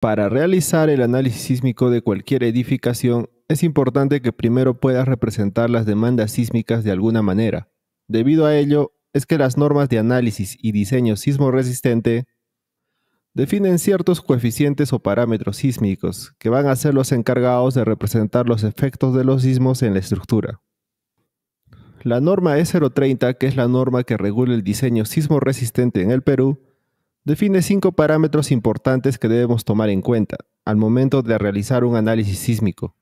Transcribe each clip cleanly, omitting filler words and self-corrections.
Para realizar el análisis sísmico de cualquier edificación, es importante que primero puedas representar las demandas sísmicas de alguna manera. Debido a ello, es que las normas de análisis y diseño sismo resistente definen ciertos coeficientes o parámetros sísmicos que van a ser los encargados de representar los efectos de los sismos en la estructura. La norma E030, que es la norma que regula el diseño sismo resistente en el Perú, define 5 parámetros importantes que debemos tomar en cuenta al momento de realizar un análisis sísmico.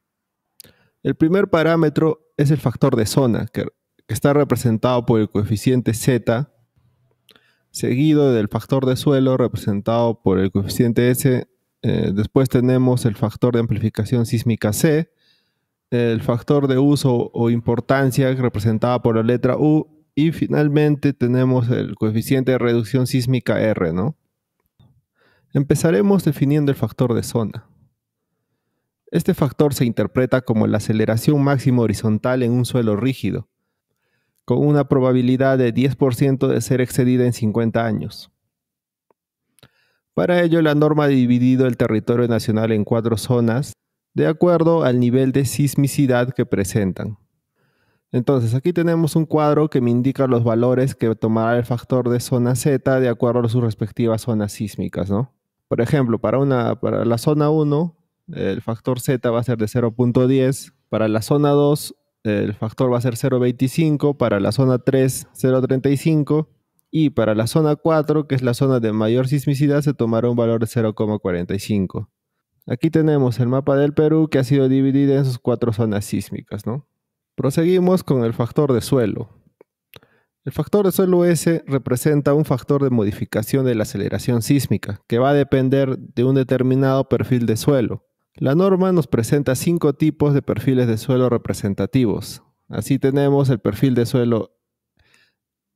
El primer parámetro es el factor de zona, que está representado por el coeficiente Z, seguido del factor de suelo representado por el coeficiente S. Después tenemos el factor de amplificación sísmica C, el factor de uso o importancia representado por la letra U, y finalmente tenemos el coeficiente de reducción sísmica R, ¿no? Empezaremos definiendo el factor de zona. Este factor se interpreta como la aceleración máxima horizontal en un suelo rígido, con una probabilidad de 10% de ser excedida en 50 años. Para ello, la norma ha dividido el territorio nacional en 4 zonas, de acuerdo al nivel de sismicidad que presentan. Entonces, aquí tenemos un cuadro que me indica los valores que tomará el factor de zona Z de acuerdo a sus respectivas zonas sísmicas, ¿no? Por ejemplo, para la zona 1, el factor Z va a ser de 0.10, para la zona 2, el factor va a ser 0.25, para la zona 3, 0.35, y para la zona 4, que es la zona de mayor sismicidad, se tomará un valor de 0.45. Aquí tenemos el mapa del Perú que ha sido dividido en sus 4 zonas sísmicas, ¿no? Proseguimos con el factor de suelo. El factor de suelo S representa un factor de modificación de la aceleración sísmica, que va a depender de un determinado perfil de suelo. La norma nos presenta 5 tipos de perfiles de suelo representativos. Así tenemos el perfil de suelo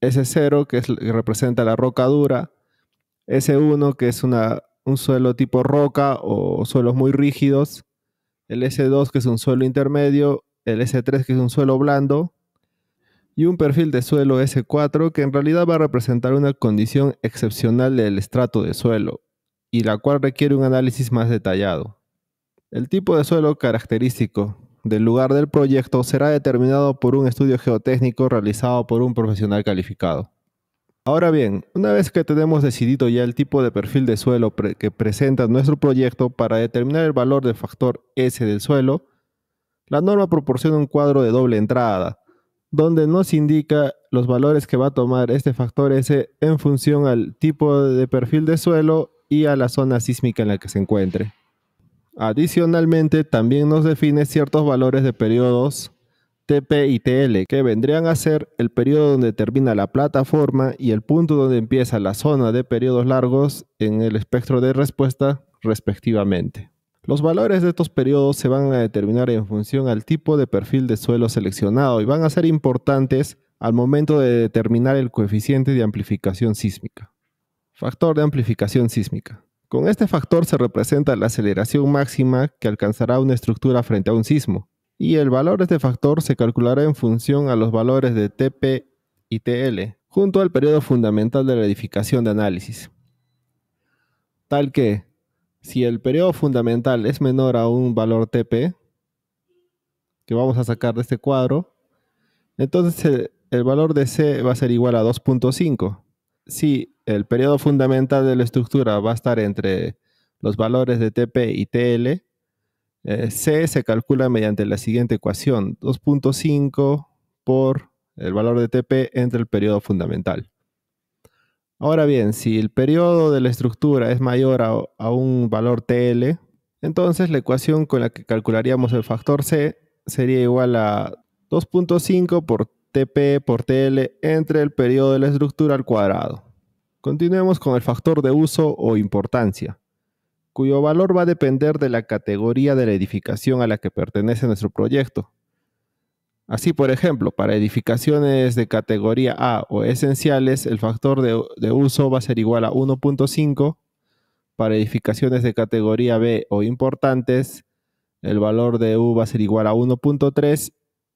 S0, que representa la roca dura, S1, que es un suelo tipo roca o suelos muy rígidos, el S2, que es un suelo intermedio, el S3, que es un suelo blando, y un perfil de suelo S4, que en realidad va a representar una condición excepcional del estrato de suelo, y la cual requiere un análisis más detallado. El tipo de suelo característico del lugar del proyecto será determinado por un estudio geotécnico realizado por un profesional calificado. Ahora bien, una vez que tenemos decidido ya el tipo de perfil de suelo que presenta nuestro proyecto, para determinar el valor del factor S del suelo, la norma proporciona un cuadro de doble entrada, donde nos indica los valores que va a tomar este factor S en función al tipo de perfil de suelo y a la zona sísmica en la que se encuentre. Adicionalmente, también nos define ciertos valores de periodos TP y TL, que vendrían a ser el periodo donde termina la plataforma y el punto donde empieza la zona de periodos largos en el espectro de respuesta, respectivamente. Los valores de estos periodos se van a determinar en función al tipo de perfil de suelo seleccionado y van a ser importantes al momento de determinar el coeficiente de amplificación sísmica. Factor de amplificación sísmica. Con este factor se representa la aceleración máxima que alcanzará una estructura frente a un sismo, y el valor de este factor se calculará en función a los valores de TP y TL, junto al periodo fundamental de la edificación de análisis. Tal que, si el periodo fundamental es menor a un valor TP, que vamos a sacar de este cuadro, entonces el valor de C va a ser igual a 2.5. Si el periodo fundamental de la estructura va a estar entre los valores de TP y TL, C se calcula mediante la siguiente ecuación: 2.5 por el valor de TP entre el periodo fundamental. Ahora bien, si el periodo de la estructura es mayor a un valor TL, entonces la ecuación con la que calcularíamos el factor C sería igual a 2.5 por TP por TL entre el periodo de la estructura al cuadrado. Continuemos con el factor de uso o importancia, cuyo valor va a depender de la categoría de la edificación a la que pertenece nuestro proyecto. Así, por ejemplo, para edificaciones de categoría A o esenciales, el factor de uso va a ser igual a 1.5. Para edificaciones de categoría B o importantes, el valor de U va a ser igual a 1.3.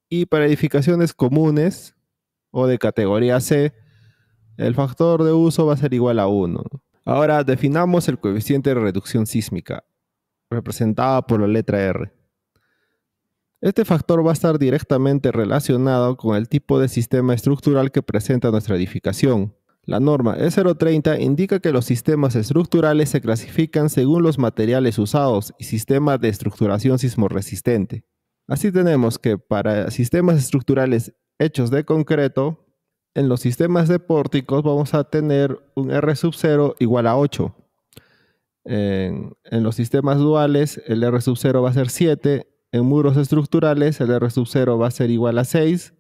Y para edificaciones comunes o de categoría C, el factor de uso va a ser igual a 1. Ahora definamos el coeficiente de reducción sísmica. representada por la letra R. Este factor va a estar directamente relacionado con el tipo de sistema estructural que presenta nuestra edificación. La norma E030 indica que los sistemas estructurales se clasifican según los materiales usados y sistema de estructuración sismorresistente. Así tenemos que para sistemas estructurales hechos de concreto, en los sistemas de pórticos vamos a tener un R sub 0 igual a 8. En los sistemas duales el R sub 0 va a ser 7. En muros estructurales el R sub 0 va a ser igual a 6.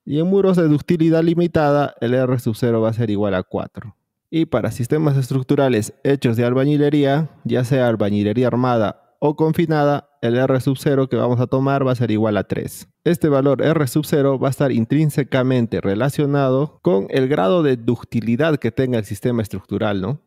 Y en muros de ductilidad limitada, el R sub 0 va a ser igual a 4. Y para sistemas estructurales hechos de albañilería, ya sea albañilería armada o confinada, el R sub 0 que vamos a tomar va a ser igual a 3. Este valor R sub 0 va a estar intrínsecamente relacionado con el grado de ductilidad que tenga el sistema estructural, ¿no?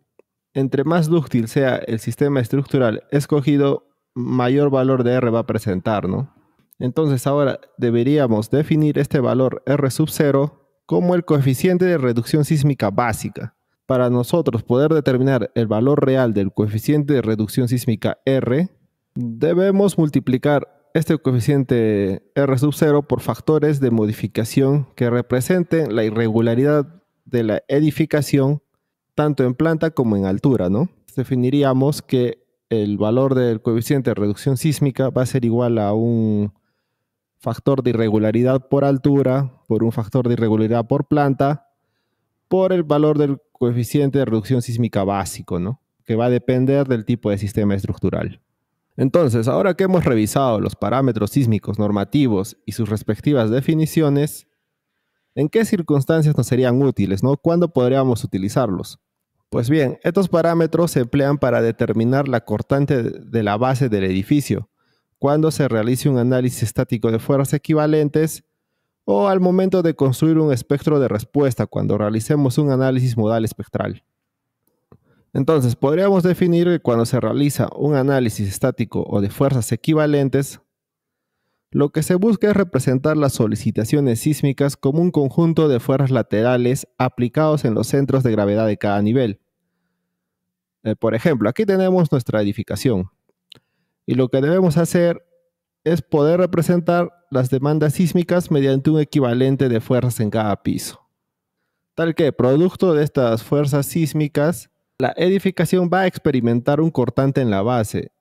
Entre más dúctil sea el sistema estructural escogido, mayor valor de R va a presentar, ¿no? Entonces ahora deberíamos definir este valor R sub 0 como el coeficiente de reducción sísmica básica. Para nosotros poder determinar el valor real del coeficiente de reducción sísmica R, debemos multiplicar este coeficiente R sub 0 por factores de modificación que representen la irregularidad de la edificación tanto en planta como en altura, ¿no? Definiríamos que el valor del coeficiente de reducción sísmica va a ser igual a un factor de irregularidad por altura, por un factor de irregularidad por planta, por el valor del coeficiente de reducción sísmica básico, ¿no? Que va a depender del tipo de sistema estructural. Entonces, ahora que hemos revisado los parámetros sísmicos normativos y sus respectivas definiciones, ¿en qué circunstancias nos serían útiles, ¿no? ¿Cuándo podríamos utilizarlos? Pues bien, estos parámetros se emplean para determinar la cortante de la base del edificio, cuando se realice un análisis estático de fuerzas equivalentes o al momento de construir un espectro de respuesta cuando realicemos un análisis modal espectral. Entonces, podríamos definir que cuando se realiza un análisis estático o de fuerzas equivalentes, lo que se busca es representar las solicitaciones sísmicas como un conjunto de fuerzas laterales aplicados en los centros de gravedad de cada nivel. Por ejemplo, aquí tenemos nuestra edificación. Y lo que debemos hacer es poder representar las demandas sísmicas mediante un equivalente de fuerzas en cada piso. Tal que, producto de estas fuerzas sísmicas, la edificación va a experimentar un cortante en la base.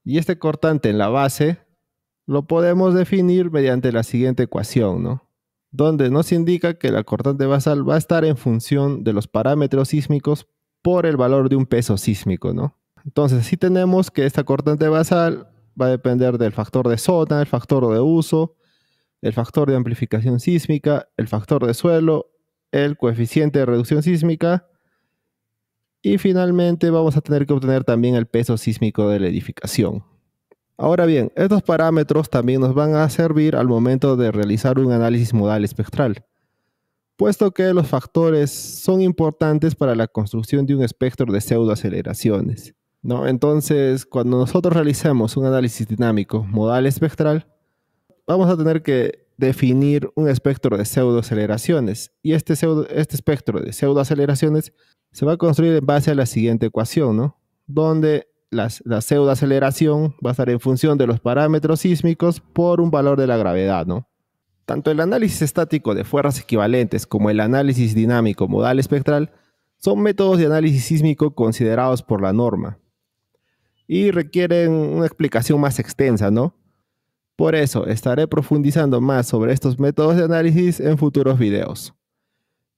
Y este cortante en la base lo podemos definir mediante la siguiente ecuación, ¿no? Donde nos indica que la cortante basal va a estar en función de los parámetros sísmicos por el valor de un peso sísmico, ¿no? Entonces, sí tenemos que esta cortante basal va a depender del factor de zona, el factor de uso, el factor de amplificación sísmica, el factor de suelo, el coeficiente de reducción sísmica y finalmente vamos a tener que obtener también el peso sísmico de la edificación. Ahora bien, estos parámetros también nos van a servir al momento de realizar un análisis modal espectral, puesto que los factores son importantes para la construcción de un espectro de pseudoaceleraciones, ¿no? Entonces, cuando nosotros realicemos un análisis dinámico modal espectral, vamos a tener que definir un espectro de pseudoaceleraciones y este espectro de pseudoaceleraciones se va a construir en base a la siguiente ecuación, ¿no? Donde la pseudoaceleración va a estar en función de los parámetros sísmicos por un valor de la gravedad, ¿no? Tanto el análisis estático de fuerzas equivalentes como el análisis dinámico modal espectral son métodos de análisis sísmico considerados por la norma y requieren una explicación más extensa, ¿no? Por eso estaré profundizando más sobre estos métodos de análisis en futuros videos.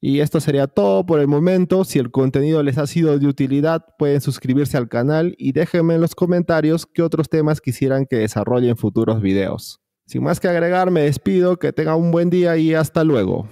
Y esto sería todo por el momento. Si el contenido les ha sido de utilidad, pueden suscribirse al canal y déjenme en los comentarios qué otros temas quisieran que desarrolle en futuros videos. Sin más que agregar, me despido, que tengan un buen día y hasta luego.